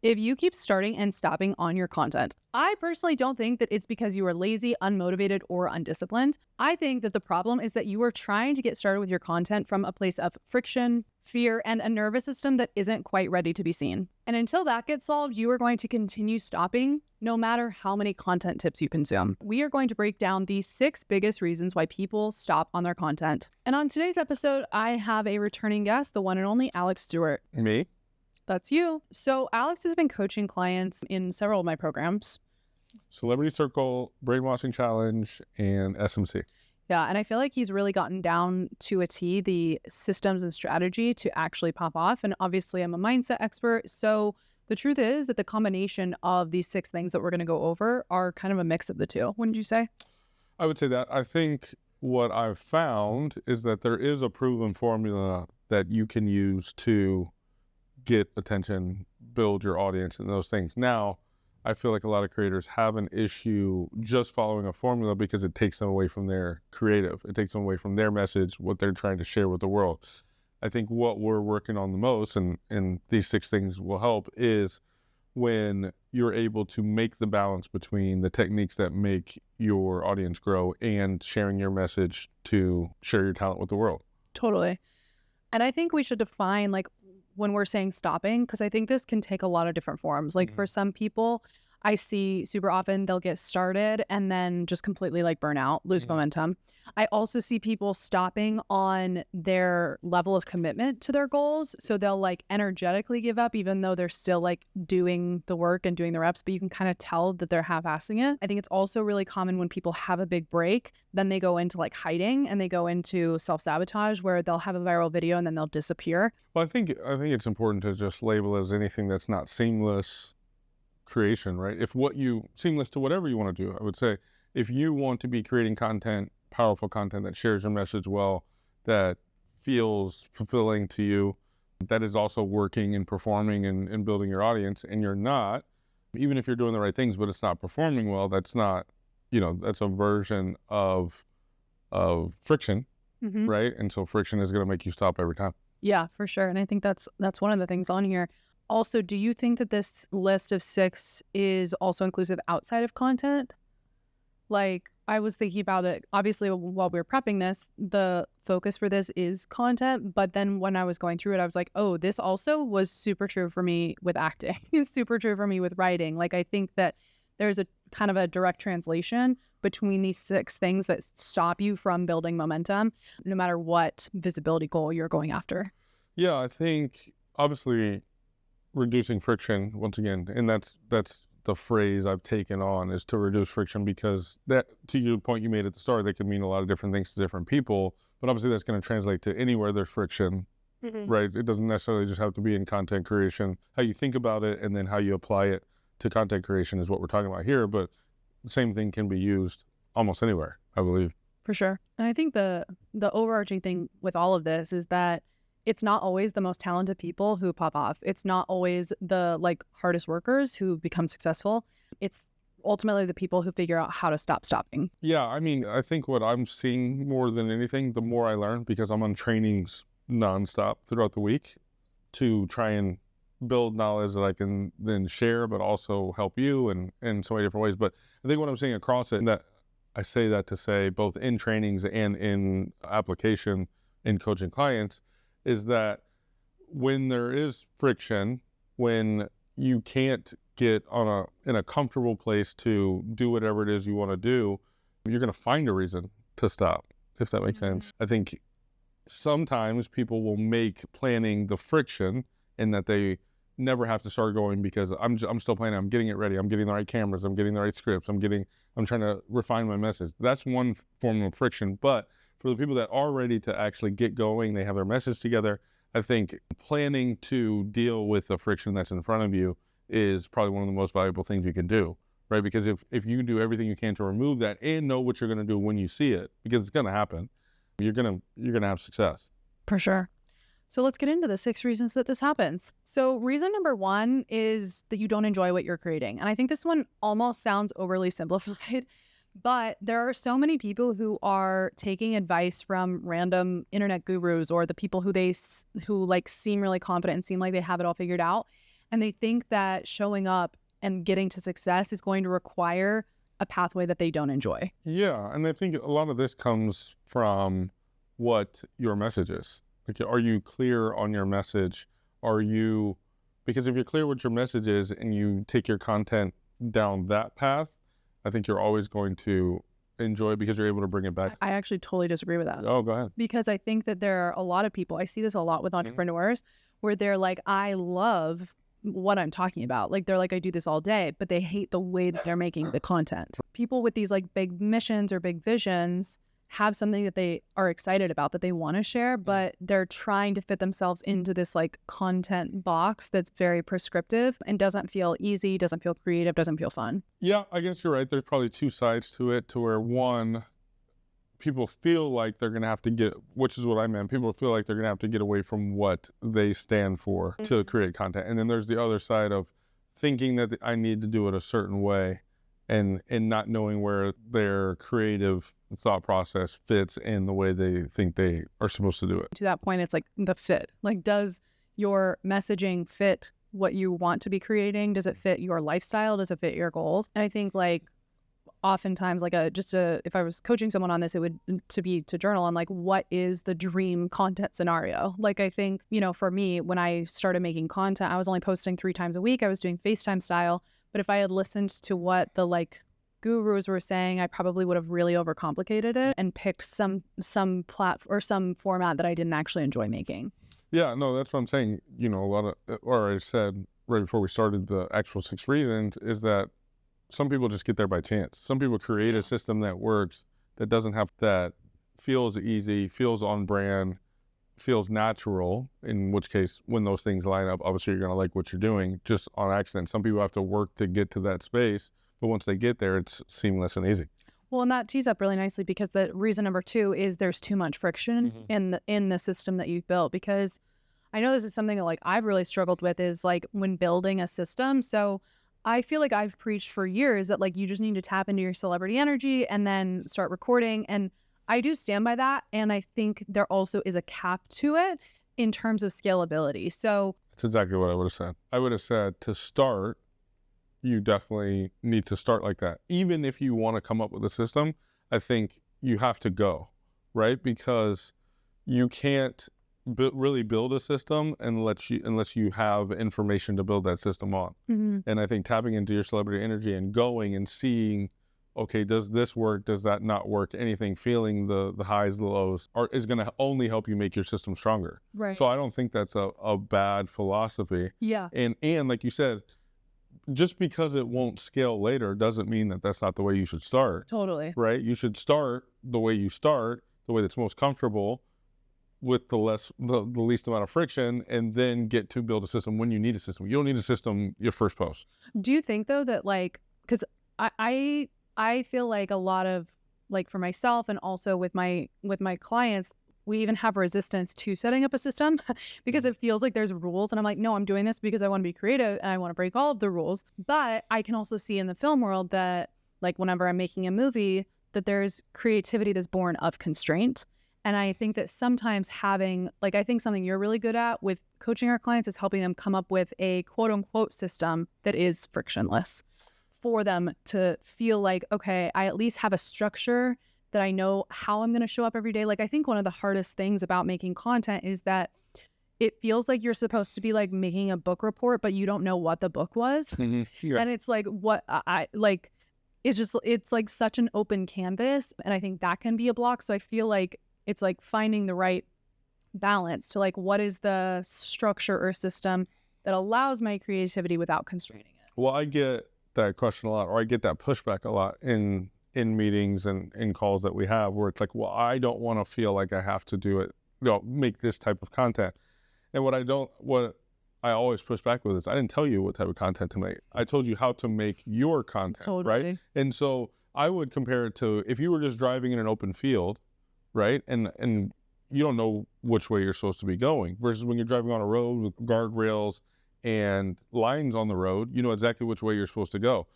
if you keep starting and stopping on your content. I personally don't think that it's because you are lazy, unmotivated, or undisciplined. I think that the problem is that you are trying to get started with your content from a place of friction, fear, and a nervous system that isn't quite ready to be seen. And until that gets solved, you are going to continue stopping no matter how many content tips you consume. We are going to break down the 6 biggest reasons why people stop on their content. And on today's episode, I have a returning guest, the one and only Alex Stewart. Me? That's you. So Alex has been coaching clients in several of my programs. Celebrity Circle, Brainwashing Challenge, and SMC. Yeah, and I feel like he's really gotten down to a T the systems and strategy to actually pop off. And obviously I'm a mindset expert. So the truth is that the combination of these 6 things that we're going to go over are kind of a mix of the two. Wouldn't you say? I would say that. I think what I've found is that there is a proven formula that you can use to get attention, build your audience, and those things. Now, I feel like a lot of creators have an issue just following a formula because it takes them away from their creative. It takes them away from their message, what they're trying to share with the world. I think what we're working on the most, and these 6 things will help, is when you're able to make the balance between the techniques that make your audience grow and sharing your message to share your talent with the world. Totally. And I think we should define like when we're saying stopping, because I think this can take a lot of different forms. Like for some people, I see super often they'll get started and then just completely like burn out, lose momentum. I also see people stopping on their level of commitment to their goals. So they'll like energetically give up, even though they're still like doing the work and doing the reps, but you can kind of tell that they're half-assing it. I think it's also really common when people have a big break, then they go into like hiding and they go into self-sabotage where they'll have a viral video and then they'll disappear. Well, I think it's important to just label as anything that's not seamless creation, right? Seamless to whatever you want to do. I would say if you want to be creating content, powerful content that shares your message well, that feels fulfilling to you, that is also working and performing and building your audience, and you're not, even if you're doing the right things, but it's not performing well, that's not, that's a version of friction, right? And so friction is going to make you stop every time. Yeah, for sure. And I think that's one of the things on here. Also, do you think that this list of 6 is also inclusive outside of content? Like, I was thinking about it, obviously, while we were prepping this, the focus for this is content. But then when I was going through it, I was like, oh, this also was super true for me with acting. It's super true for me with writing. Like, I think that there's a kind of a direct translation between these 6 things that stop you from building momentum, no matter what visibility goal you're going after. Yeah, I think, obviously, reducing friction, once again, and that's the phrase I've taken on, is to reduce friction, because that, to your point you made at the start, that could mean a lot of different things to different people, but obviously that's going to translate to anywhere there's friction, right? It doesn't necessarily just have to be in content creation. How you think about it and then how you apply it to content creation is what we're talking about here, but the same thing can be used almost anywhere, I believe. For sure. And I think the overarching thing with all of this is that it's not always the most talented people who pop off. It's not always the like hardest workers who become successful. It's ultimately the people who figure out how to stop stopping. Yeah, I mean, I think what I'm seeing more than anything, the more I learn, because I'm on trainings nonstop throughout the week to try and build knowledge that I can then share, but also help you in so many different ways. But I think what I'm seeing across it, and that I say that to say both in trainings and in application in coaching clients, is that when there is friction, when you can't get in a comfortable place to do whatever it is you want to do, you're going to find a reason to stop, if that makes sense. I think sometimes people will make planning the friction, in that they never have to start going because I'm still planning, I'm getting it ready, I'm getting the right cameras, I'm getting the right scripts, I'm trying to refine my message. That's one form of friction, but for the people that are ready to actually get going, they have their message together, I think planning to deal with the friction that's in front of you is probably one of the most valuable things you can do, right? Because if you do everything you can to remove that and know what you're going to do when you see it, because it's going to happen, you're going to have success. For sure. So let's get into the 6 reasons that this happens. So reason number 1 is that you don't enjoy what you're creating. And I think this one almost sounds overly simplified, but there are so many people who are taking advice from random internet gurus or the people who like seem really confident and seem like they have it all figured out. And they think that showing up and getting to success is going to require a pathway that they don't enjoy. Yeah, and I think a lot of this comes from what your message is. Like, are you clear on your message? Because if you're clear what your message is and you take your content down that path, I think you're always going to enjoy it because you're able to bring it back. I actually totally disagree with that. Oh, go ahead. Because I think that there are a lot of people, I see this a lot with entrepreneurs, where they're like, I love what I'm talking about. Like, they're like, I do this all day, but they hate the way that they're making the content. People with these like big missions or big visions have something that they are excited about that they want to share, but they're trying to fit themselves into this like content box that's very prescriptive and doesn't feel easy, doesn't feel creative, doesn't feel fun. Yeah, I guess you're right. There's probably two sides to it, to where one, people feel like they're going to have to get, which is what I meant. People feel like they're going to have to get away from what they stand for to create content. And then there's the other side of thinking that I need to do it a certain way and not knowing where their creative thought process fits in the way they think they are supposed to do it. To that point, it's like the fit. Like, does your messaging fit what you want to be creating? Does it fit your lifestyle? Does it fit your goals? And I think like oftentimes like if I was coaching someone on this, it would to journal on like, what is the dream content scenario? Like, I think, for me, when I started making content, I was only posting 3 times a week. I was doing FaceTime style. But if I had listened to what the like gurus were saying, I probably would have really overcomplicated it and picked some or some format that I didn't actually enjoy making. Yeah, no, that's what I'm saying. A lot of, or I said right before we started, the actual 6 reasons is that some people just get there by chance. Some people create a system that works, that doesn't have, that feels easy, feels on brand, feels natural, in which case when those things line up, obviously you're going to like what you're doing just on accident. Some people have to work to get to that space, but once they get there, it's seamless and easy. Well, and that tees up really nicely because the reason number 2 is there's too much friction in the system that you've built. Because I know this is something that like I've really struggled with, is like when building a system. So I feel like I've preached for years that like you just need to tap into your celebrity energy and then start recording. And I do stand by that. And I think there also is a cap to it in terms of scalability. So that's exactly what I would have said. I would have said, to start, you definitely need to start like that. Even if you want to come up with a system, I think you have to go, right? Because you can't really build a system unless you have information to build that system on. And I think tapping into your celebrity energy and going and seeing, okay, does this work? Does that not work? Anything, feeling the highs, the lows, is going to only help you make your system stronger. Right. So I don't think that's a bad philosophy. Yeah. And like you said, just because it won't scale later doesn't mean that that's not the way you should start. Totally. Right? You should start the way you start, the way that's most comfortable, with the least amount of friction, and then get to build a system when you need a system. You don't need a system your first post. Do you think though that like, because I feel like a lot of like for myself and also with my clients, we even have resistance to setting up a system because it feels like there's rules. And I'm like, no, I'm doing this because I want to be creative and I want to break all of the rules. But I can also see in the film world that like whenever I'm making a movie, that there's creativity that's born of constraint. And I think that sometimes having, like, I think something you're really good at with coaching our clients is helping them come up with a quote unquote system that is frictionless for them to feel like, okay, I at least have a structure that I know how I'm going to show up every day. Like, I think one of the hardest things about making content is that it feels like you're supposed to be like making a book report, but you don't know what the book was. Yeah. And it's like, what I like, it's like such an open canvas. And I think that can be a block. So I feel like it's like finding the right balance to like, what is the structure or system that allows my creativity without constraining it? Well, I get that question a lot, or I get that pushback a lot in meetings and in calls that we have, where it's like, well, I don't want to feel like I have to do it, make this type of content. And what I always push back with is, I didn't tell you what type of content to make. I told you how to make your content, Totally. right? And so I would compare it to if you were just driving in an open field, right? And you don't know which way you're supposed to be going, versus when you're driving on a road with guardrails and lines on the road, you know exactly which way you're supposed to go.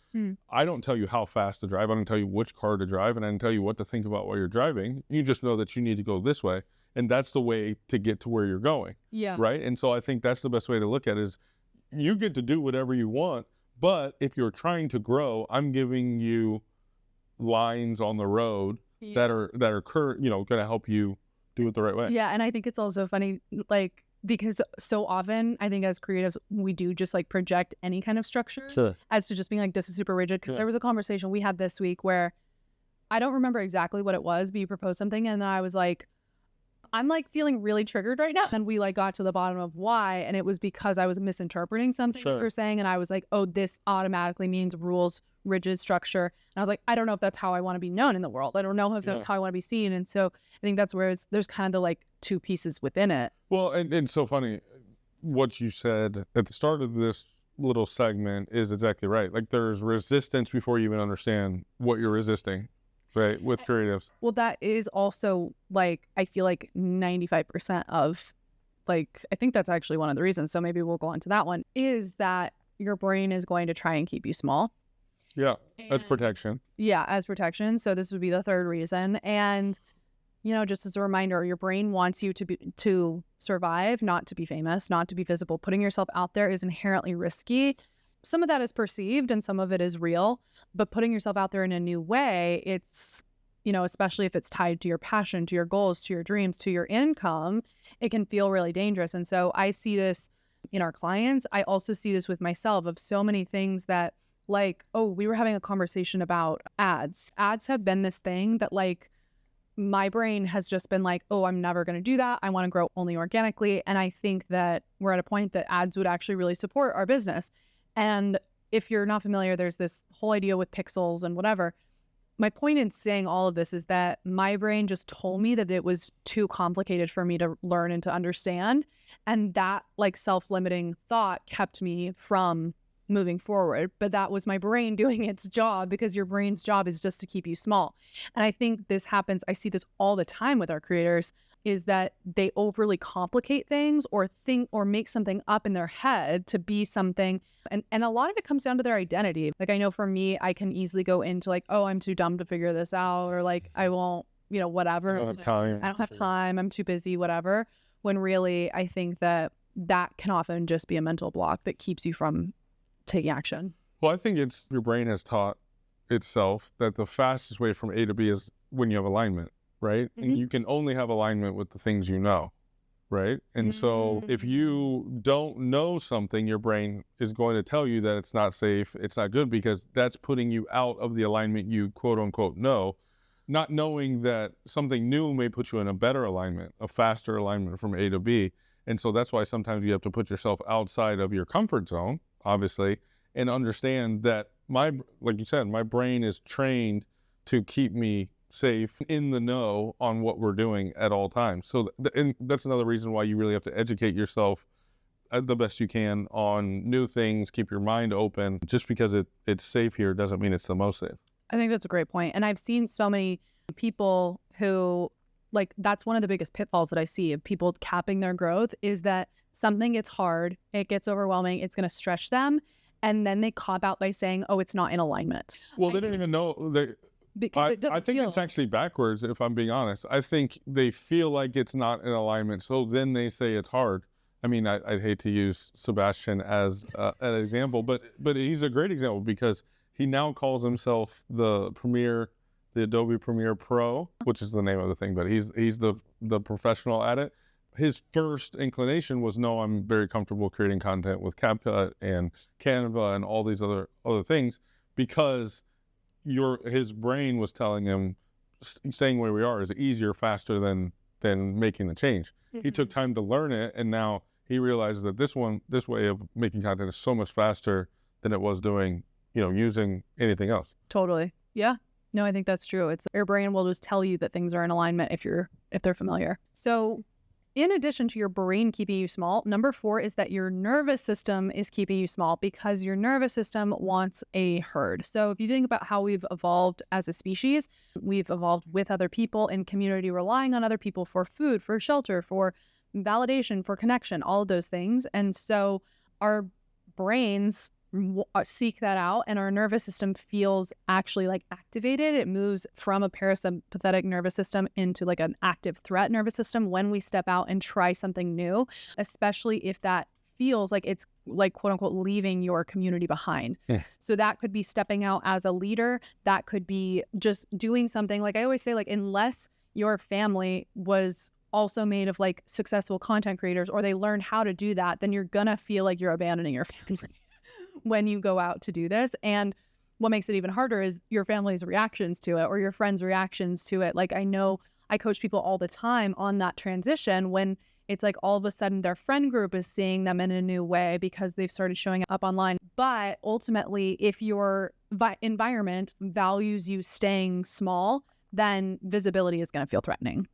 I don't tell you how fast to drive. I don't tell you which car to drive, and I don't tell you what to think about while you're driving. You just know that you need to go this way, and that's the way to get to where you're going. Yeah. Right? And so I think that's the best way to look at it, is you get to do whatever you want, but if you're trying to grow, I'm giving you lines on the road that are current, going to help you do it the right way. Yeah, and I think it's also funny, like, because so often I think as creatives we do just like project any kind of structure as to just being like, this is super rigid. Because there was a conversation we had this week where I don't remember exactly what it was, but you proposed something and I was like, I'm like feeling really triggered right now. Then we like got to the bottom of why, and it was because I was misinterpreting something that you were saying, and I was like, oh, this automatically means rules, rigid structure. And I was like, I don't know if that's how I want to be known in the world. I don't know if that's how I want to be seen. And so I think that's where there's kind of the like two pieces within it. Well, and so funny, what you said at the start of this little segment is exactly right. Like there's resistance before you even understand what you're resisting. Right, with creatives. Well, that is also like, I feel like 95% of like, I think that's actually one of the reasons. So maybe we'll go on to that one, is that your brain is going to try and keep you small. Yeah, as protection. Yeah, as protection. So this would be the third reason. And, just as a reminder, your brain wants you to survive, not to be famous, not to be visible. Putting yourself out there is inherently risky. Some of that is perceived and some of it is real, but putting yourself out there in a new way, it's, especially if it's tied to your passion, to your goals, to your dreams, to your income, it can feel really dangerous. And so I see this in our clients. I also see this with myself of so many things that like, oh, we were having a conversation about ads. Ads have been this thing that like my brain has just been like, oh, I'm never going to do that. I want to grow only organically. And I think that we're at a point that ads would actually really support our business. And if you're not familiar, there's this whole idea with pixels and whatever. My point in saying all of this is that my brain just told me that it was too complicated for me to learn and to understand. And that like self-limiting thought kept me from moving forward. But that was my brain doing its job, because your brain's job is just to keep you small. And I think this happens. I see this all the time with our creators, is that they overly complicate things or think or make something up in their head to be something. And a lot of it comes down to their identity. Like I know for me, I can easily go into like, oh, I'm too dumb to figure this out, or like, I won't, whatever. I don't have time. I don't have time. I'm too busy, whatever. When really, I think that can often just be a mental block that keeps you from taking action. Well, I think it's your brain has taught itself that the fastest way from A to B is when you have alignment. Right? Mm-hmm. And you can only have alignment with the things you know, right? And so if you don't know something, your brain is going to tell you that it's not safe, it's not good, because that's putting you out of the alignment you quote unquote know, not knowing that something new may put you in a better alignment, a faster alignment from A to B. And so that's why sometimes you have to put yourself outside of your comfort zone, obviously, and understand that like you said, my brain is trained to keep me safe, in the know on what we're doing at all times. So and that's another reason why you really have to educate yourself the best you can on new things, keep your mind open. Just because it's safe here doesn't mean it's the most safe. I think that's a great point. And I've seen so many people who, like, that's one of the biggest pitfalls that I see of people capping their growth, is that something gets hard, it gets overwhelming, it's going to stretch them, and then they cop out by saying, oh, it's not in alignment. Well, they don't even know because it doesn't I think feel... it's actually backwards, if I'm being honest. I think they feel like it's not in alignment, so then they say it's hard. I mean, I'd hate to use Sebastian as an example, but he's a great example, because he now calls himself the Adobe Premiere Pro, which is the name of the thing, but he's the professional at it. His first inclination was, no, I'm very comfortable creating content with CapCut and Canva and all these other things, because his brain was telling him staying where we are is easier, faster than making the change. Mm-hmm. He took time to learn it, and now he realizes that this way of making content is so much faster than it was doing, using anything else. Totally. Yeah. No, I think that's true. It's your brain will just tell you that things are in alignment if they're familiar. So in addition to your brain keeping you small, number 4 is that your nervous system is keeping you small, because your nervous system wants a herd. So if you think about how we've evolved as a species, we've evolved with other people in community, relying on other people for food, for shelter, for validation, for connection, all of those things. And so our brains seek that out, and our nervous system feels actually like activated. It moves from a parasympathetic nervous system into like an active threat nervous system when we step out and try something new, especially if that feels like it's like quote unquote leaving your community behind. So that could be stepping out as a leader. That could be just doing something. Like I always say, like, unless your family was also made of like successful content creators, or they learned how to do that, then you're gonna feel like you're abandoning your family when you go out to do this. And what makes it even harder is your family's reactions to it, or your friends' reactions to it. Like I know I coach people all the time on that transition when it's like all of a sudden their friend group is seeing them in a new way because they've started showing up online. But ultimately, if your environment values you staying small, then visibility is going to feel threatening.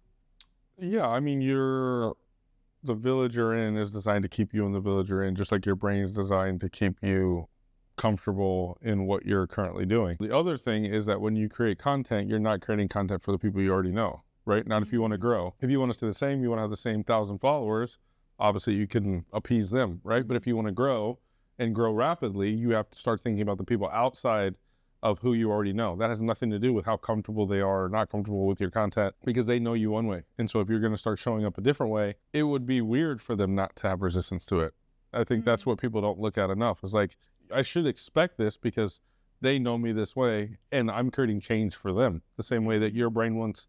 Yeah, I mean, the village you're in is designed to keep you in the village you're in, just like your brain is designed to keep you comfortable in what you're currently doing. The other thing is that when you create content, you're not creating content for the people you already know, right? Not if you want to grow. If you want to stay the same, you want to have the same 1,000 followers, obviously you can appease them, right? But if you want to grow and grow rapidly, you have to start thinking about the people outside of who you already know. That has nothing to do with how comfortable they are or not comfortable with your content, because they know you one way. And so if you're going to start showing up a different way, it would be weird for them not to have resistance to it. I think that's what people don't look at enough. It's like, I should expect this because they know me this way and I'm creating change for them. The same way that your brain wants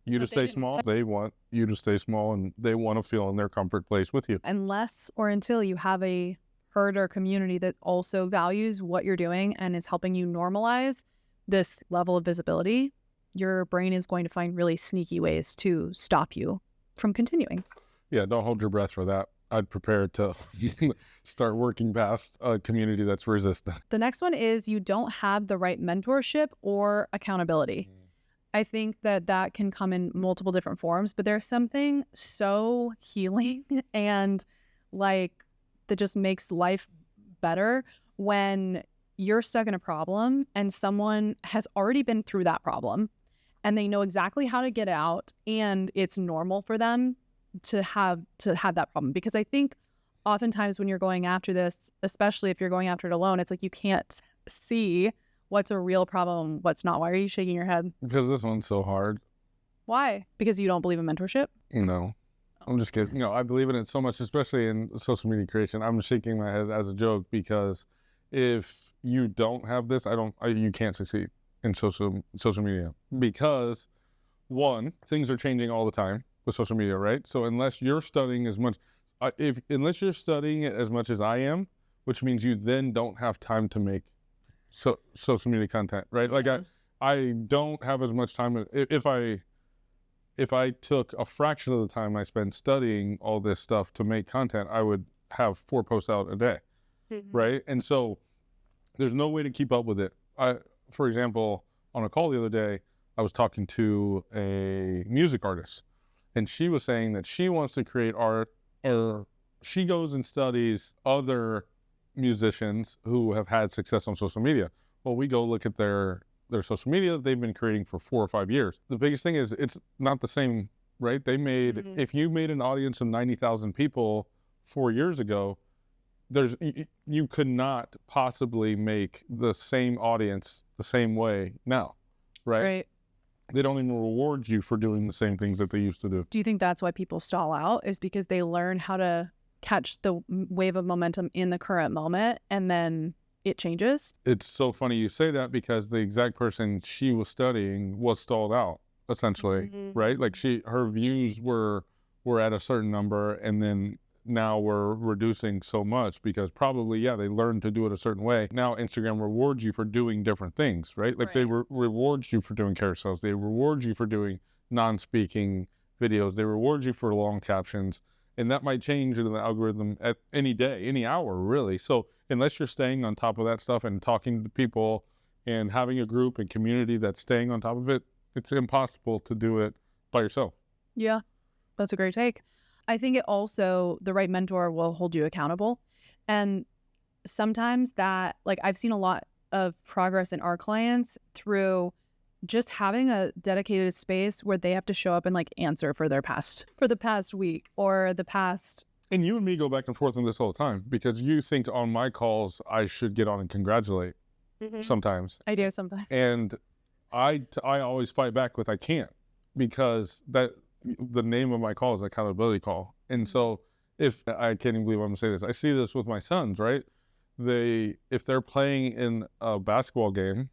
you to stay small, they want you to stay small, and they want to feel in their comfort place with you. Unless or until you have a herd or community that also values what you're doing and is helping you normalize this level of visibility, your brain is going to find really sneaky ways to stop you from continuing. Yeah, don't hold your breath for that. I'd prepare to start working past a community that's resistant. The next one is you don't have the right mentorship or accountability. I think that can come in multiple different forms, but there's something so healing and like that just makes life better when you're stuck in a problem and someone has already been through that problem and they know exactly how to get out, and it's normal for them to have that problem. Because I think oftentimes when you're going after this, especially if you're going after it alone, it's like you can't see what's a real problem, what's not. Why are you shaking your head? Because this one's so hard. Why? Because you don't believe in mentorship? No, I'm just kidding. I believe in it so much, especially in social media creation. I'm shaking my head as a joke because if you don't have this, you can't succeed in social media. Because one, things are changing all the time with social media, right? So unless you're studying as much, unless you're studying it as much as I am, which means you then don't have time to make social media content, right? Like I don't have as much time. If I took a fraction of the time I spend studying all this stuff to make content, I would have 4 posts out a day, right? And so there's no way to keep up with it. For example, on a call the other day, I was talking to a music artist, and she was saying that she wants to create art, or she goes and studies other musicians who have had success on social media. Well, we go look at their social media that they've been creating for 4 or 5 years. The biggest thing is it's not the same, right? They made, if you made an audience of 90,000 people 4 years ago, you could not possibly make the same audience the same way now, right? They don't even reward you for doing the same things that they used to do. Do you think that's why people stall out, is because they learn how to catch the wave of momentum in the current moment and then it changes? It's so funny you say that, because the exact person she was studying was stalled out, essentially, right? Like her views were at a certain number, and then now we're reducing so much because probably, they learned to do it a certain way. Now Instagram rewards you for doing different things, right? Like they reward you for doing carousels. They reward you for doing non-speaking videos. They reward you for long captions. And that might change in the algorithm at any day, any hour, really. So unless you're staying on top of that stuff and talking to people and having a group and community that's staying on top of it, it's impossible to do it by yourself. Yeah, that's a great take. I think it also, the right mentor will hold you accountable. And sometimes that, like, I've seen a lot of progress in our clients through just having a dedicated space where they have to show up and like answer for the past week or the past. And you and me go back and forth on this all the time, because you think on my calls I should get on and congratulate sometimes. I do sometimes. And I always fight back with I can't, because the name of my call is accountability call. And so if I can't even believe I'm gonna say this, I see this with my sons, right? If they're playing in a basketball game,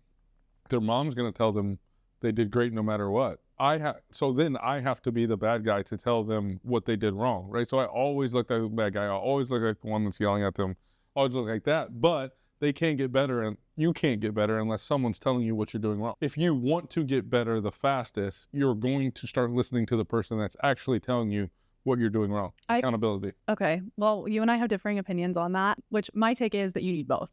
their mom's gonna tell them they did great no matter what. So then I have to be the bad guy to tell them what they did wrong, right? So I always look like the bad guy. I always look like the one that's yelling at them. Always look like that. But they can't get better, and you can't get better unless someone's telling you what you're doing wrong. If you want to get better the fastest, you're going to start listening to the person that's actually telling you what you're doing wrong. Accountability. Okay. Well, you and I have differing opinions on that, which my take is that you need both.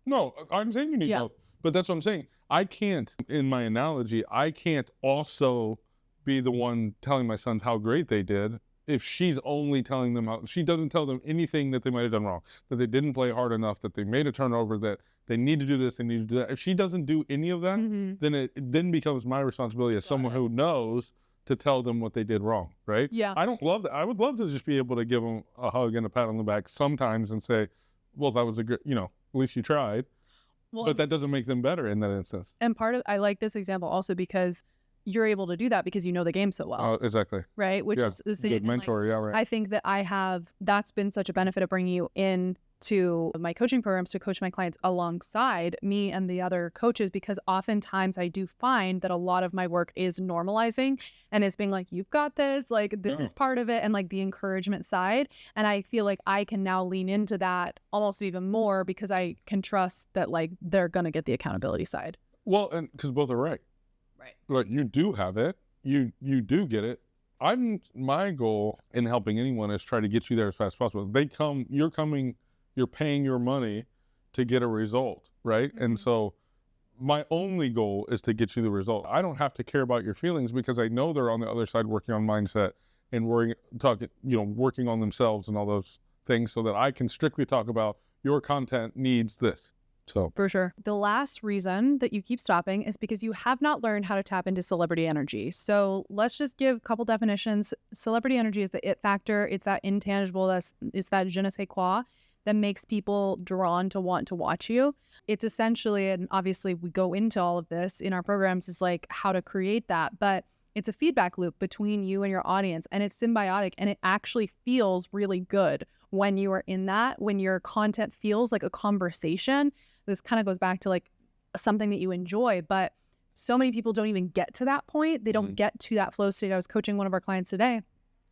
No, I'm saying you need both. But that's what I'm saying. I can't, in my analogy, I can't also be the one telling my sons how great they did if she's only telling them how, she doesn't tell them anything that they might have done wrong, that they didn't play hard enough, that they made a turnover, that they need to do this, they need to do that. If she doesn't do any of that, then it then becomes my responsibility as someone who knows to tell them what they did wrong, right? Yeah. I don't love that. I would love to just be able to give them a hug and a pat on the back sometimes and say, well, that was a good, at least you tried. Well, but that doesn't make them better in that instance. And I like this example also because you're able to do that because you know the game so well. Exactly. Right? Which is the same. Good mentor, right. I think that that's been such a benefit of bringing you in to my coaching programs to coach my clients alongside me and the other coaches, because oftentimes I do find that a lot of my work is normalizing and is being like, you've got this, like this is part of it, and like the encouragement side. And I feel like I can now lean into that almost even more because I can trust that like they're going to get the accountability side. Well, and because both are right. Right. But you do have it. You do get it. My goal in helping anyone is try to get you there as fast as possible. You're paying your money to get a result, right? And so my only goal is to get you the result. I don't have to care about your feelings because I know they're on the other side working on mindset and working on themselves and all those things, so that I can strictly talk about your content needs this. So for sure. The last reason that you keep stopping is because you have not learned how to tap into celebrity energy. So let's just give a couple definitions. Celebrity energy is the it factor. It's that intangible, it's that je ne sais quoi that makes people drawn to want to watch you. It's essentially, and obviously we go into all of this in our programs, is like how to create that, but it's a feedback loop between you and your audience, and it's symbiotic, and it actually feels really good when you are in that, when your content feels like a conversation. This kind of goes back to like something that you enjoy, but so many people don't even get to that point. They don't get to that flow state. I was coaching one of our clients today.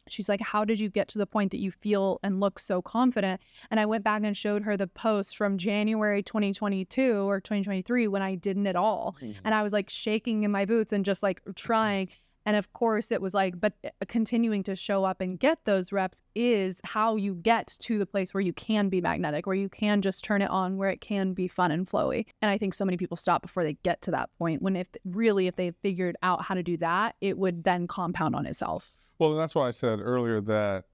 She's like, how did you get to the point that you feel and look so confident? And I went back and showed her the post from January 2022 or 2023 when I didn't at all. And I was like shaking in my boots and just like trying. And of course it was like, but continuing to show up and get those reps is how you get to the place where you can be magnetic, where you can just turn it on, where it can be fun and flowy. And I think so many people stop before they get to that point, when if they figured out how to do that, it would then compound on itself. Well, that's why I said earlier that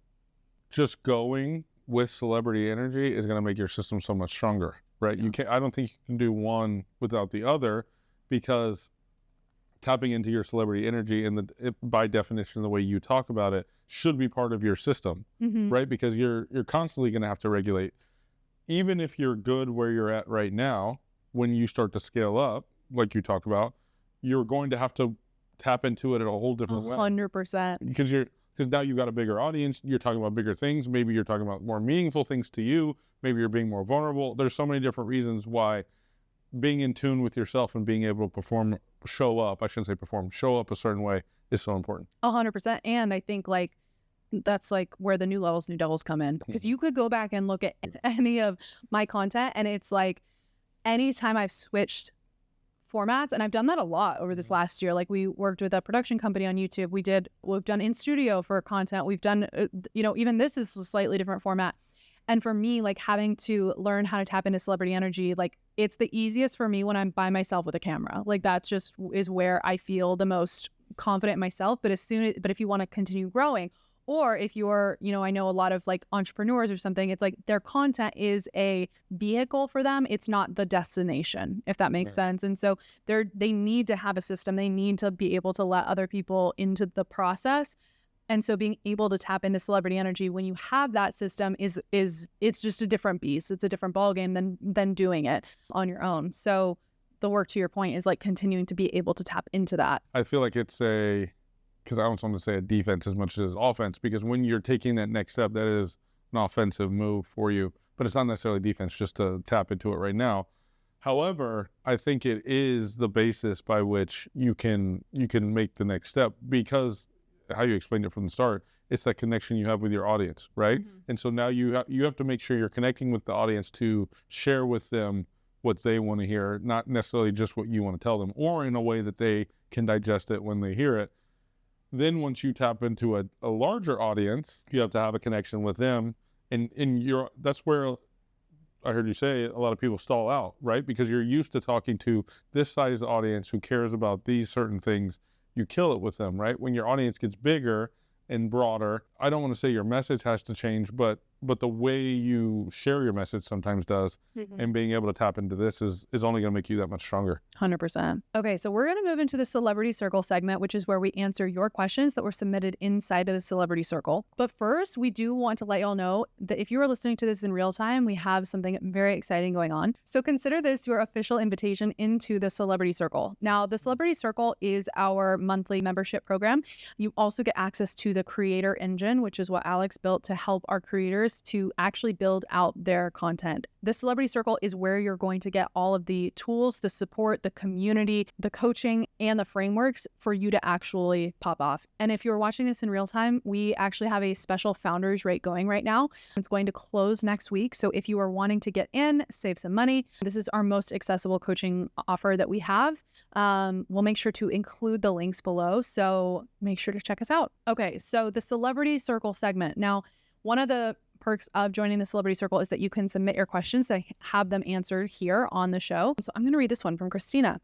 just going with celebrity energy is going to make your system so much stronger, right? Yeah. I don't think you can do one without the other, because tapping into your celebrity energy by definition, the way you talk about it, should be part of your system, right? Because you're constantly going to have to regulate. Even if you're good where you're at right now, when you start to scale up, like you talked about, you're going to have to tap into it in a whole different way. 100%. Because now you've got a bigger audience. You're talking about bigger things. Maybe you're talking about more meaningful things to you. Maybe you're being more vulnerable. There's so many different reasons why being in tune with yourself and being able to show up a certain way is so important. 100%. And I think like that's like where the new levels, new devils come in, because you could go back and look at any of my content, and it's like anytime I've switched formats, and I've done that a lot over this last year. Like we worked with a production company on YouTube. We've done in studio for content. We've done, even this is a slightly different format. And for me, like having to learn how to tap into celebrity energy, like it's the easiest for me when I'm by myself with a camera. Like that's just is where I feel the most confident in myself. But if you want to continue growing, or if you're, I know a lot of like entrepreneurs or something, it's like their content is a vehicle for them. It's not the destination, if that makes sense. And so they need to have a system. They need to be able to let other people into the process. And so being able to tap into celebrity energy when you have that system it's just a different beast. It's a different ballgame than doing it on your own. So the work, to your point, is like continuing to be able to tap into that. I feel like because I don't want to say a defense as much as offense, because when you're taking that next step, that is an offensive move for you, but it's not necessarily defense, just to tap into it right now. However, I think it is the basis by which you can make the next step, because how you explained it from the start, it's that connection you have with your audience, right? Mm-hmm. And so now you have to make sure you're connecting with the audience to share with them what they want to hear, not necessarily just what you want to tell them, or in a way that they can digest it when they hear it. Then once you tap into a larger audience, you have to have a connection with them. And that's where I heard you say a lot of people stall out, right? Because you're used to talking to this size audience who cares about these certain things. You kill it with them, right? When your audience gets bigger and broader, I don't want to say your message has to change, but the way you share your message sometimes does. Mm-hmm. And being able to tap into this is only going to make you that much stronger. 100%. Okay, so we're going to move into the Celebrity Circle segment, which is where we answer your questions that were submitted inside of the Celebrity Circle. But first, we do want to let y'all know that if you are listening to this in real time, we have something very exciting going on. So consider this your official invitation into the Celebrity Circle. Now, the Celebrity Circle is our monthly membership program. You also get access to the Creator Engine, which is what Alex built to help our creators to actually build out their content. The Celebrity Circle is where you're going to get all of the tools, the support, the community, the coaching, and the frameworks for you to actually pop off. And if you're watching this in real time, we actually have a special founders rate going right now. It's going to close next week. So if you are wanting to get in, save some money, this is our most accessible coaching offer that we have. We'll make sure to include the links below. So make sure to check us out. Okay, so the Celebrity Circle segment. Now, one of the perks of joining the Celebrity Circle is that you can submit your questions to have them answered here on the show. So I'm going to read this one from Christina.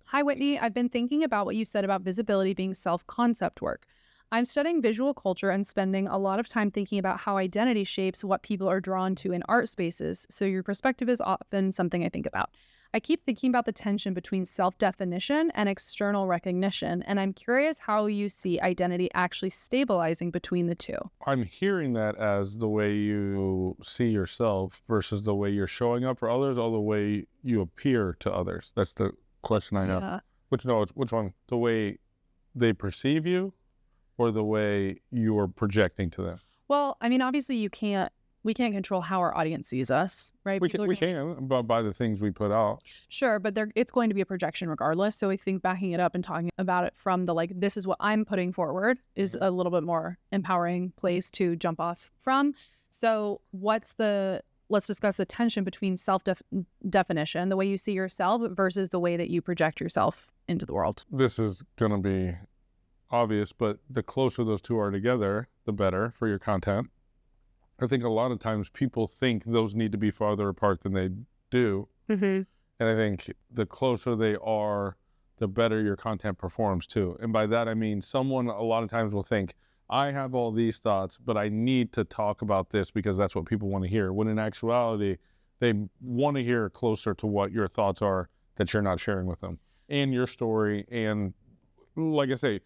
Hi, Whitney. I've been thinking about what you said about visibility being self-concept work. I'm studying visual culture and spending a lot of time thinking about how identity shapes what people are drawn to in art spaces. So your perspective is often something I think about. I keep thinking about the tension between self-definition and external recognition, and I'm curious how you see identity actually stabilizing between the two. I'm hearing that as the way you see yourself versus the way you're showing up for others, or the way you appear to others. That's the question I have. Yeah. Which one? The way they perceive you, or the way you're projecting to them? Well, I mean, obviously we can't control how our audience sees us, right? We can, but by the things we put out. Sure, but it's going to be a projection regardless. So I think backing it up and talking about it from the like, this is what I'm putting forward is a little bit more empowering place to jump off from. So let's discuss the tension between self-definition, the way you see yourself versus the way that you project yourself into the world. This is going to be obvious, but the closer those two are together, the better for your content. I think a lot of times people think those need to be farther apart than they do. Mm-hmm. And I think the closer they are, the better your content performs too. And by that, I mean, someone a lot of times will think, I have all these thoughts, but I need to talk about this because that's what people want to hear. When in actuality, they want to hear closer to what your thoughts are that you're not sharing with them, and your story. And like I say,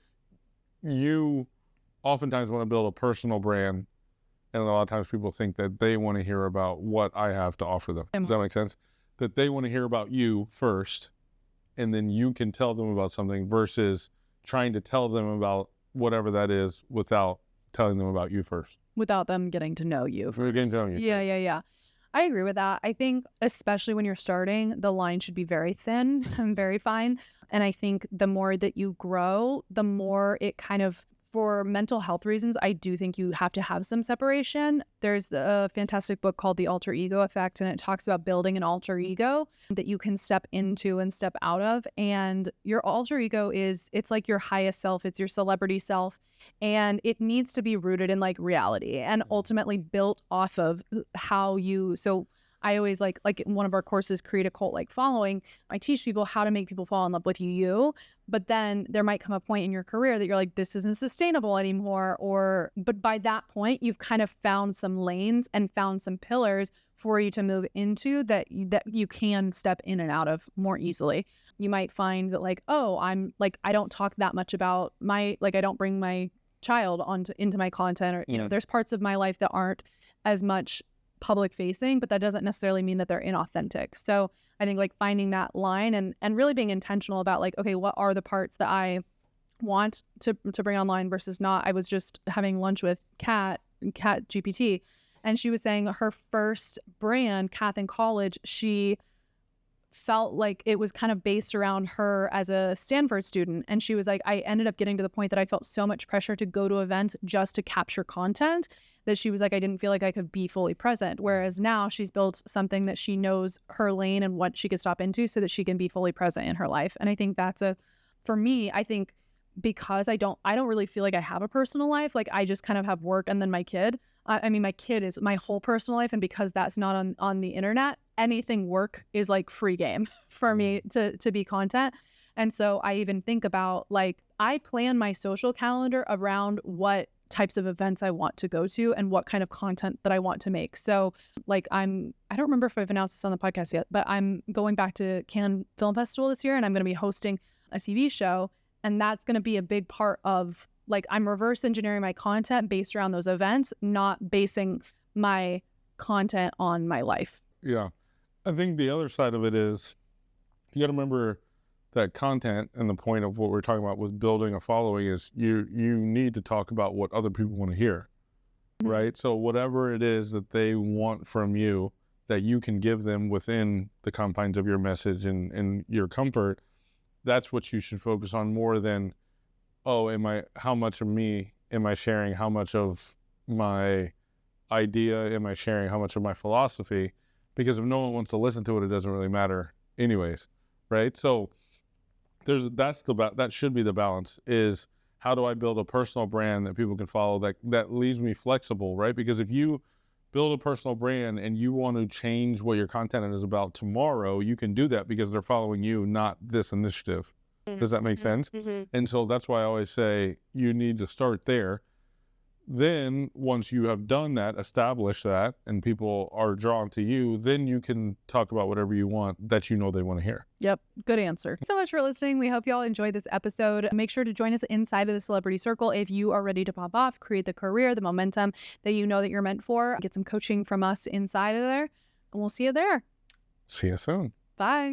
you oftentimes want to build a personal brand. And a lot of times people think that they want to hear about what I have to offer them. Does that make sense? That they want to hear about you first, and then you can tell them about something versus trying to tell them about whatever that is without telling them about you first. Without them getting to know you. Getting to know you. Yeah. I agree with that. I think especially when you're starting, the line should be very thin and very fine. And I think the more that you grow, the more it kind of, for mental health reasons, I do think you have to have some separation. There's a fantastic book called The Alter Ego Effect, and it talks about building an alter ego that you can step into and step out of. And your alter ego it's like your highest self. It's your celebrity self. And it needs to be rooted in like reality and ultimately built off of how you, so I always like in one of our courses, Create a Cult-like Following, I teach people how to make people fall in love with you. But then there might come a point in your career that you're like, this isn't sustainable anymore. But by that point, you've kind of found some lanes and found some pillars for you to move into that you can step in and out of more easily. You might find that like, oh, I'm like, I don't talk that much about I don't bring my child into my content, or, there's parts of my life that aren't as much public facing, but that doesn't necessarily mean that they're inauthentic. So I think like finding that line and really being intentional about like, okay, what are the parts that I want to bring online versus not. I was just having lunch with Kat GPT, And she was saying her first brand, Kath in college, she felt like it was kind of based around her as a Stanford student. And she was like, I ended up getting to the point that I felt so much pressure to go to events just to capture content that she was like, I didn't feel like I could be fully present. Whereas now she's built something that she knows her lane and what she could stop into so that she can be fully present in her life. And I think for me, I think because I don't really feel like I have a personal life, like I just kind of have work and then my kid. I mean, my kid is my whole personal life. And because that's not on the internet, anything work is like free game for me to be content. And so I even think about like, I plan my social calendar around what types of events I want to go to and what kind of content that I want to make. So like I don't remember if I've announced this on the podcast yet, but I'm going back to Cannes Film Festival this year and I'm going to be hosting a TV show. And that's going to be a big part of like, I'm reverse engineering my content based around those events, not basing my content on my life. Yeah. I think the other side of it is you got to remember that content, and the point of what we're talking about with building a following is you need to talk about what other people want to hear, right? So whatever it is that they want from you that you can give them within the confines of your message and your comfort, that's what you should focus on more than, how much of me am I sharing? How much of my idea am I sharing? How much of my philosophy? Because if no one wants to listen to it, it doesn't really matter anyways, right? So that should be the balance, is how do I build a personal brand that people can follow that leaves me flexible, right? Because if you build a personal brand and you want to change what your content is about tomorrow, you can do that because they're following you, not this initiative. Does that make sense? And so that's why I always say you need to start there. Then once you have done that, establish that, and people are drawn to you, then you can talk about whatever you want that you know they want to hear. Yep. Good answer. Thanks so much for listening. We hope you all enjoyed this episode. Make sure to join us inside of the Celebrity Circle if you are ready to pop off, create the career, the momentum that you know that you're meant for. Get some coaching from us inside of there, and we'll see you there. See you soon. Bye.